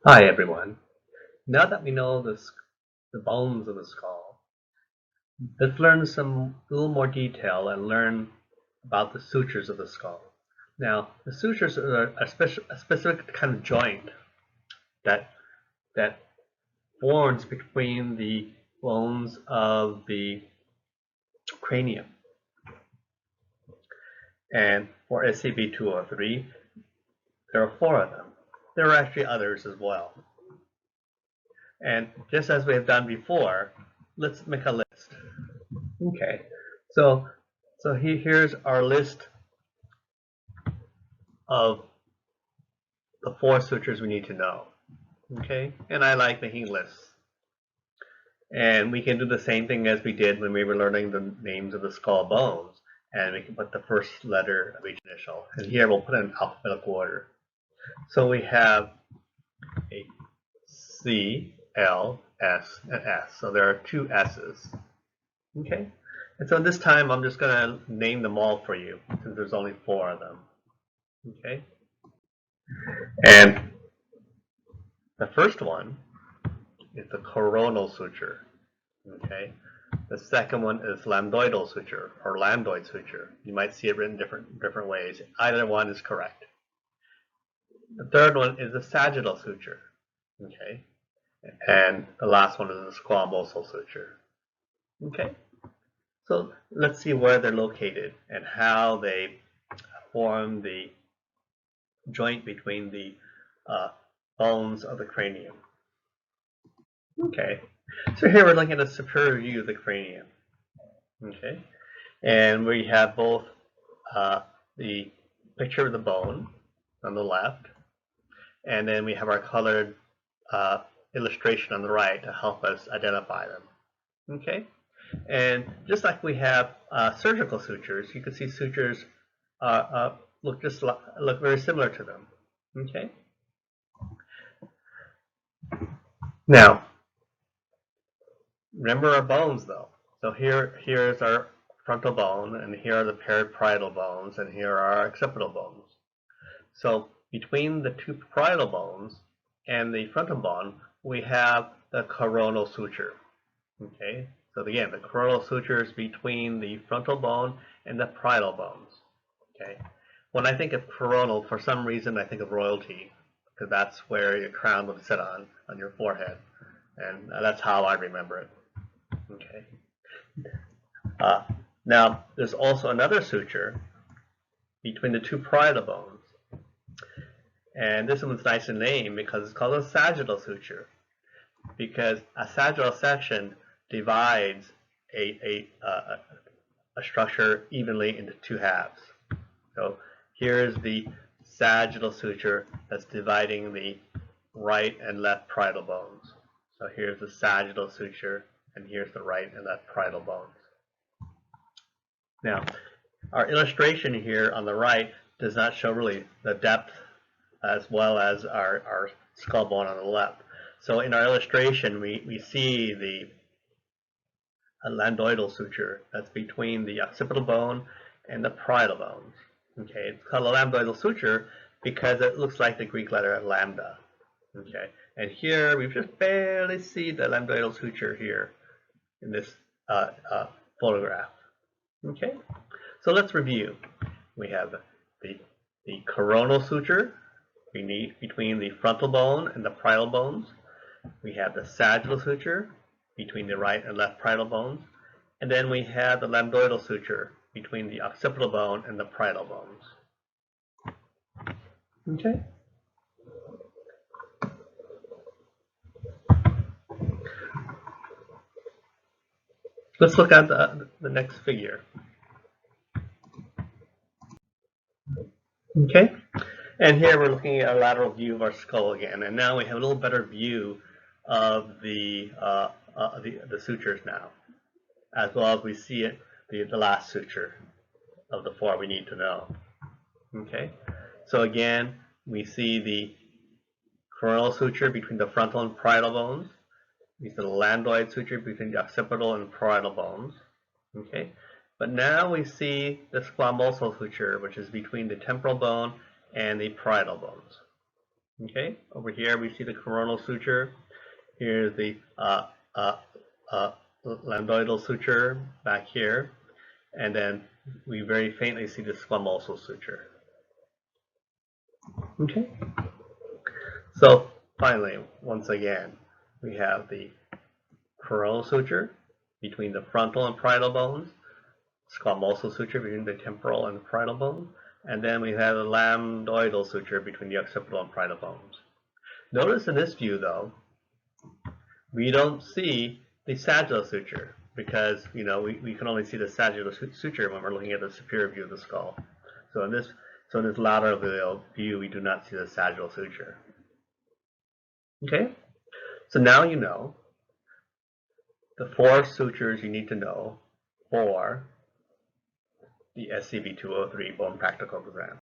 Hi everyone. Now that we know the bones of the skull, let's learn some a little more detail and learn about the sutures of the skull. Now, the sutures are a specific kind of joint that that forms between the bones of the cranium. And for SCP-203, there are four of them. There are actually others as well. And just as we have done before, let's make a list. Okay, so here's our list of the four sutures we need to know. Okay, and I like making lists. And we can do the same thing as we did when we were learning the names of the skull bones. And we can put the first letter of each initial. And here we'll put it in alphabetical order. So we have a C, L, S, and S. So there are two S's. Okay, and so this time I'm just going to name them all for you since there's only four of them. Okay, and the first one is the coronal suture. Okay. The second one is lambdoidal suture or lambdoid suture. You might see it written different ways. Either one is correct. The third one is the sagittal suture. Okay. And the last one is the squamosal suture. Okay. So let's see where they're located and how they form the joint between the bones of the cranium. Okay. So here we're looking at a superior view of the cranium. Okay. And we have both the picture of the bone on the left, and then we have our colored illustration on the right to help us identify them. Okay, and just like we have surgical sutures, you can see sutures look very similar to them. Okay, now remember our bones though. So here's our frontal bone, and here are the parietal bones, and here are our occipital bones. So between the two parietal bones and the frontal bone, we have the coronal suture. Okay, so again, the coronal suture is between the frontal bone and the parietal bones. Okay, when I think of coronal, for some reason I think of royalty, because that's where your crown would sit on your forehead, and that's how I remember it. Okay. Uh, Now, there's also another suture between the two parietal bones. And this one's nice and named because it's called a sagittal suture. Because a sagittal section divides a structure evenly into two halves. So here's the sagittal suture that's dividing the right and left parietal bones. So here's the sagittal suture, and here's the right and left parietal bones. Now, our illustration here on the right does not show really the depth as well as our skull bone on the left. So in our illustration, we see the lambdoidal suture that's between the occipital bone and the parietal bones. Okay, it's called a lambdoidal suture because it looks like the Greek letter lambda. Okay, and here we just barely see the lambdoidal suture here in this photograph. Okay, so let's review. We have the coronal suture between the frontal bone and the parietal bones. We have the sagittal suture between the right and left parietal bones. And then we have the lambdoidal suture between the occipital bone and the parietal bones. Okay. Let's look at the next figure. Okay. And here we're looking at a lateral view of our skull again. And now we have a little better view of the sutures now, as well as we see it, the last suture of the four we need to know. Okay, so again, we see the coronal suture between the frontal and parietal bones. We see the lambdoid suture between the occipital and parietal bones. Okay, but now we see the squamosal suture, which is between the temporal bone and the parietal bones. Okay, over here we see the coronal suture. Here's the lambdoidal suture back here, and then we very faintly see the squamosal suture. Okay, so finally, once again, we have the coronal suture between the frontal and parietal bones, squamosal suture between the temporal and the parietal bones, and then we have the lambdoidal suture between the occipital and parietal bones. Notice in this view, though, we don't see the sagittal suture because we can only see the sagittal suture when we're looking at the superior view of the skull. So in this lateral view, we do not see the sagittal suture. Okay, so now you know the 4 sutures you need to know for the SCV 203 bone practical exam.